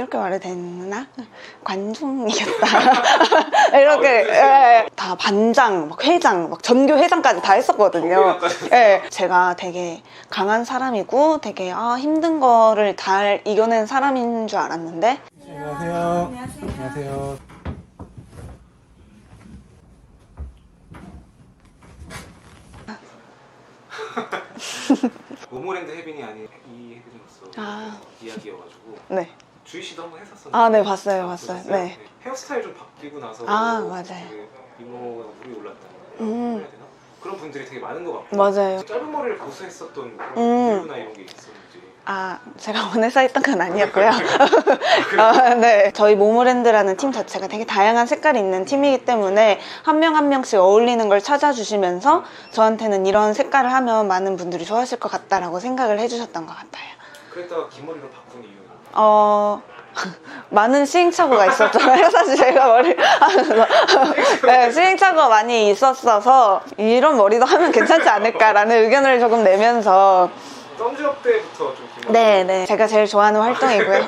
이렇게 말해도 되나? 관중이었다. 이렇게 다 반장, 막 회장, 막 전교 회장까지 다 했었거든요. 예, 제가 되게 강한 사람이고 되게 힘든 거를 잘 이겨낸 사람인 줄 알았는데. 안녕하세요. 안녕하세요. 모모랜드 혜빈이 아닌 이 혜빈으로서 이야기여가지고. 네. 주희 씨도 한번 했었었는데. 네, 봤어요. 네. 네. 헤어스타일 좀 바뀌고 나서 맞아요. 미모가 물이 올랐다는 해야 되나? 그런 분들이 되게 많은 것 같고. 맞아요. 짧은 머리를 고수했었던 그런 이유나 이런 게 있었는지. 제가 원해서 했던 건 아니었고요. 네. 저희 모모랜드라는 팀 자체가 되게 다양한 색깔이 있는 팀이기 때문에 한 명 한 명씩 어울리는 걸 찾아주시면서 저한테는 이런 색깔을 하면 많은 분들이 좋아하실 것 같다라고 생각을 해주셨던 것 같아요. 그랬다가 긴 머리로 바꾼 이유는? 많은 시행착오가 있었잖아요. 사실 제가 머리를 하면서 네, 시행착오가 많이 있었어서 이런 머리도 하면 괜찮지 않을까라는 의견을 조금 내면서. 썸즈업 때부터 좀 긴 머리? 네. 제가 제일 좋아하는 활동이고요.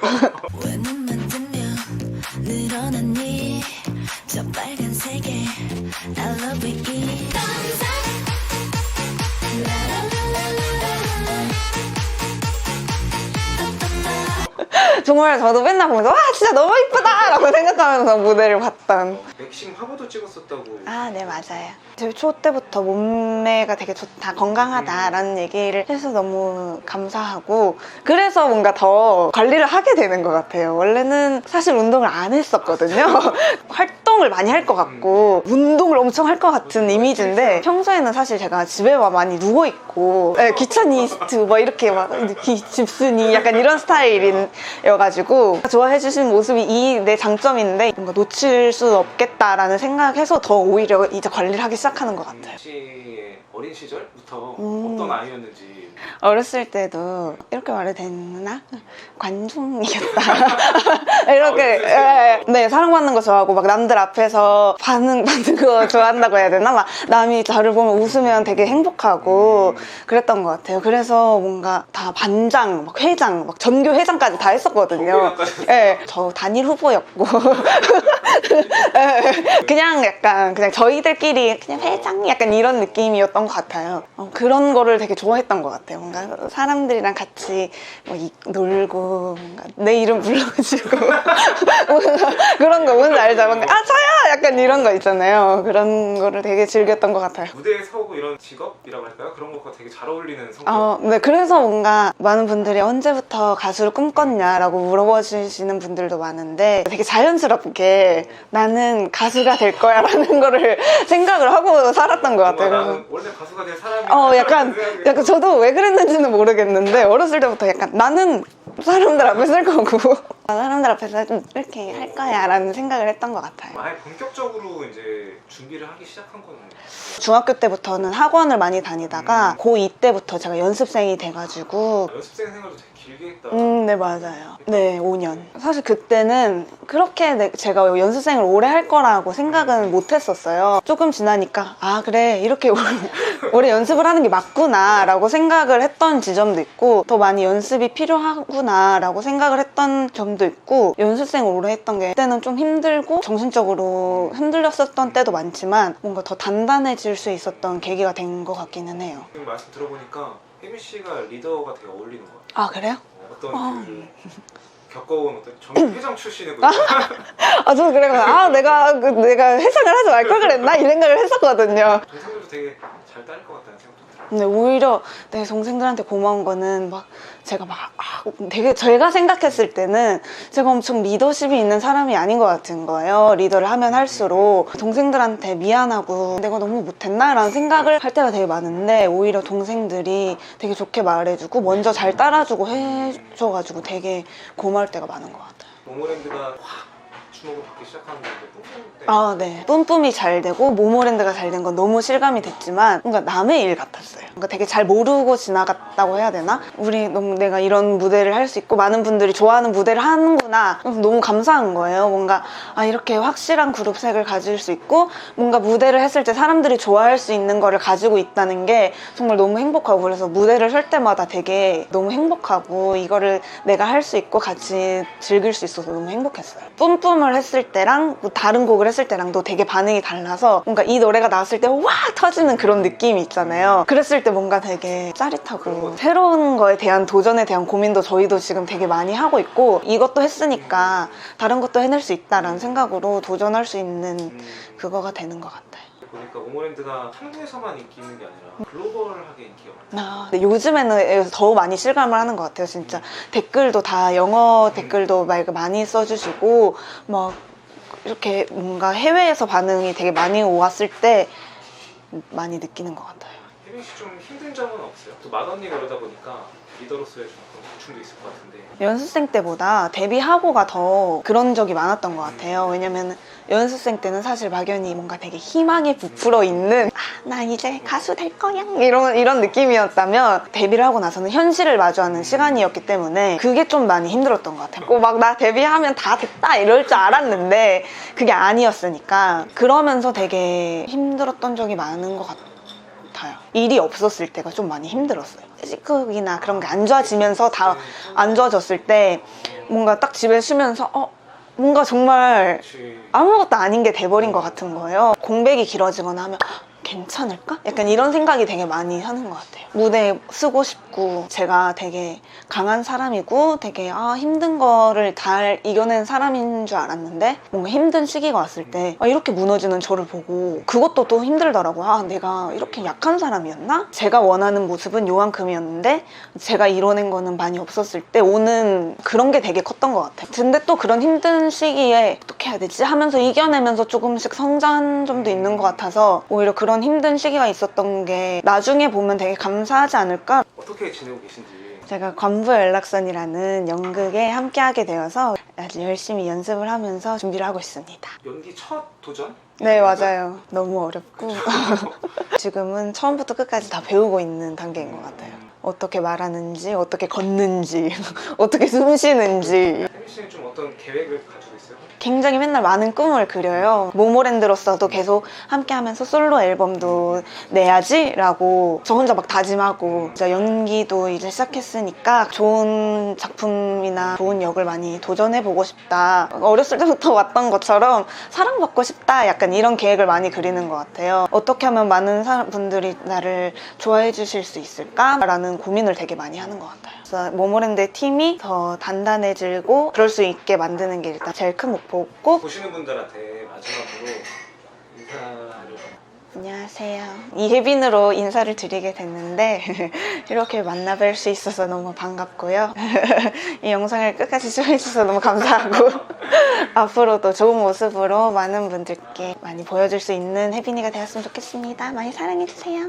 정말 저도 맨날 보면서 와 진짜 너무 이쁘다 라고 생각하면서 무대를 봤던. 맥심 화보도 찍었었다고. 네, 맞아요. 제 초 때부터 몸매가 되게 좋다, 건강하다라는 얘기를 해서 너무 감사하고, 그래서 뭔가 더 관리를 하게 되는 것 같아요. 원래는 사실 운동을 안 했었거든요. 활동을 많이 할 것 같고 운동을 엄청 할 것 같은 이미지인데, 평소에는 사실 제가 집에 와 많이 누워있고 귀차니스트 뭐 이렇게 막 집순이 약간 이런 스타일이어가지고 좋아해 주시는 모습이 이 내 장점인데 뭔가 놓칠 수 없겠다라는 생각해서 더 오히려 이제 관리를 하기 시작하는 것 같아요. 씨의 어린 시절부터 어떤 아이였는지. 어렸을 때도 이렇게 말해도 되나? 관중이었다. 이렇게 네, 사랑받는 거 좋아하고 막 남들 앞에서 반응받는 거 좋아한다고 해야 되나? 막 남이 저를 보면 웃으면 되게 행복하고 그랬던 것 같아요. 그래서 뭔가 다 반장, 막 회장, 막 전교 회장까지 다 했었거든요. 네, 저 단일 후보였고 그냥 약간 그냥 저희들끼리 그냥 회장 약간 이런 느낌이었던 것 같아요. 그런 거를 되게 좋아했던 것 같아요. 뭔가 사람들이랑 같이 뭐 놀고 뭔가 내 이름 불러주고 그런 거 뭔지 알죠? 뭔가 저요! 약간 이런 거 있잖아요. 그런 거를 되게 즐겼던 것 같아요. 무대에 서고 이런 직업이라고 할까요? 그런 것과 되게 잘 어울리는 성격. 네, 그래서 뭔가 많은 분들이 언제부터 가수를 꿈꿨냐라고 물어봐 주시는 분들도 많은데, 되게 자연스럽게 나는 가수가 될 거야 라는 거를 생각을 하고 살았던 것 같아요. 나는 원래 가수가 될 사람이. 약간 저도 왜 그랬는지는 모르겠는데, 어렸을 때부터 약간 나는 사람들 앞에 쓸 거고 사람들 앞에서 좀 이렇게 할 거야 라는 생각을 했던 것 같아요. 아예 본격적으로 이제 준비를 하기 시작한 거는? 중학교 때부터는 학원을 많이 다니다가 고2 때부터 제가 연습생이 돼가지고. 연습생 생활도 되게 길게 했다. 네, 맞아요. 네, 5년. 사실 그때는 그렇게 제가 연습생을 오래 할 거라고 생각은 못 했었어요. 조금 지나니까 그래, 이렇게 오래 연습을 하는 게 맞구나 라고 생각을 했던 지점도 있고, 더 많이 연습이 필요하구나 라고 생각을 했던 점도 있고, 연습생을 오래 했던 게 그때는 좀 힘들고 정신적으로 흔들렸었던 때도 많지만 뭔가 더 단단해질 수 있었던 계기가 된 것 같기는 해요. 지금 말씀 들어보니까 혜민 씨가 리더가 되게 어울리는 것 같아요. 그래요? 어떤 겪어온 어떤 정회장 출신이고. 저도 그래가지고 내가 회장을 하지 말 걸 그랬나? 이 생각을 했었거든요. 동생들도 되게 잘 따를 것 같다는 생각도 들어요. 근데 오히려 내 동생들한테 고마운 거는 제가 되게 제가 생각했을 때는 제가 엄청 리더십이 있는 사람이 아닌 것 같은 거예요. 리더를 하면 할수록 동생들한테 미안하고 내가 너무 못했나? 라는 생각을 할 때가 되게 많은데, 오히려 동생들이 되게 좋게 말해주고 먼저 잘 따라주고 해줘가지고 되게 고마울 때가 많은 것 같아요. 모모랜드가 확 주목을 받기 시작하는 건데 뿜뿜 때 아, 네. 뿜뿜이 잘 되고 모모랜드가 잘 된 건 너무 실감이 됐지만 뭔가 남의 일 같았어요. 뭔가 되게 잘 모르고 지나갔다고 해야 되나? 너무 내가 이런 무대를 할 수 있고 많은 분들이 좋아하는 무대를 하는구나. 그래서 너무 감사한 거예요. 뭔가 이렇게 확실한 그룹색을 가질 수 있고 뭔가 무대를 했을 때 사람들이 좋아할 수 있는 거를 가지고 있다는 게 정말 너무 행복하고, 그래서 무대를 설 때마다 되게 너무 행복하고 이거를 내가 할 수 있고 같이 즐길 수 있어서 너무 행복했어요. 뿜뿜을 했을 때랑 다른 곡을 했을 때랑도 되게 반응이 달라서 뭔가 이 노래가 나왔을 때 와 터지는 그런 느낌이 있잖아요. 그랬을 때 뭔가 되게 짜릿하고 새로운 거에 대한 도전에 대한 고민도 저희도 지금 되게 많이 하고 있고, 이것도 했으니까 다른 것도 해낼 수 있다라는 생각으로 도전할 수 있는 그거가 되는 것 같아요. 보니까 모모랜드가 한국에서만 인기 있는 게 아니라 글로벌하게 인기가 많아요. 근데 요즘에는 더 많이 실감을 하는 것 같아요. 진짜 댓글도 다 영어 댓글도 막 많이 써주시고 막 이렇게 뭔가 해외에서 반응이 되게 많이 왔을 때 많이 느끼는 것 같아요. 혜빈 씨 좀 힘든 점은 없어요? 또 맏언니 그러다 보니까 리더로서의 좀 그런 고충도 있을 것 같은데. 연습생 때보다 데뷔하고가 더 그런 적이 많았던 것 같아요. 왜냐면 연습생 때는 사실 막연히 뭔가 되게 희망에 부풀어 있는 나 이제 가수 될 거야 이런 느낌이었다면, 데뷔를 하고 나서는 현실을 마주하는 시간이었기 때문에 그게 좀 많이 힘들었던 것 같아요. 막 나 데뷔하면 다 됐다 이럴 줄 알았는데 그게 아니었으니까, 그러면서 되게 힘들었던 적이 많은 것 같아요. 일이 없었을 때가 좀 많이 힘들었어요. C급이나 그런 게 안 좋아지면서 다 안 좋아졌을 때 뭔가 딱 집에 쉬면서 뭔가 정말 아무것도 아닌 게 돼버린 것 같은 거예요. 공백이 길어지거나 하면 괜찮을까? 약간 이런 생각이 되게 많이 하는 것 같아요. 무대에 쓰고 싶고, 제가 되게 강한 사람이고 되게 힘든 거를 잘 이겨낸 사람인 줄 알았는데 뭔가 힘든 시기가 왔을 때 이렇게 무너지는 저를 보고 그것도 또 힘들더라고요. 내가 이렇게 약한 사람이었나? 제가 원하는 모습은 요만큼이었는데 제가 이뤄낸 거는 많이 없었을 때 오는 그런 게 되게 컸던 것 같아요. 근데 또 그런 힘든 시기에 어떻게 해야 되지? 하면서 이겨내면서 조금씩 성장한 점도 있는 것 같아서 오히려 그런 힘든 시기가 있었던 게 나중에 보면 되게 감사하지 않을까? 어떻게 지내고 계신지. 제가 관부의 연락선이라는 연극에 함께하게 되어서 아주 열심히 연습을 하면서 준비를 하고 있습니다. 연기 첫 도전? 네, 맞아요. 너무 어렵고 지금은 처음부터 끝까지 다 배우고 있는 단계인 것 같아요. 어떻게 말하는지, 어떻게 걷는지, 어떻게 숨 쉬는지. 혜빈 씨는 좀 어떤 계획을 가지고 있어요? 굉장히 맨날 많은 꿈을 그려요. 모모랜드로서도 계속 함께하면서 솔로 앨범도 내야지 라고 저 혼자 막 다짐하고, 진짜 연기도 이제 시작했으니까 좋은 작품이나 좋은 역을 많이 도전해보고 싶다. 어렸을 때부터 왔던 것처럼 사랑받고 싶다, 약간 이런 계획을 많이 그리는 것 같아요. 어떻게 하면 많은 분들이 나를 좋아해 주실 수 있을까? 라는 고민을 되게 많이 하는 것 같아요. 그래서 모모랜드의 팀이 더 단단해지고 그럴 수 있게 만드는 게 일단 제일 큰 목표고. 보시는 분들한테 마지막으로 인사를. 안녕하세요. 이혜빈으로 인사를 드리게 됐는데 이렇게 만나뵐 수 있어서 너무 반갑고요. 이 영상을 끝까지 시청해주셔서 너무 감사하고 앞으로도 좋은 모습으로 많은 분들께 많이 보여줄 수 있는 혜빈이가 되었으면 좋겠습니다. 많이 사랑해주세요.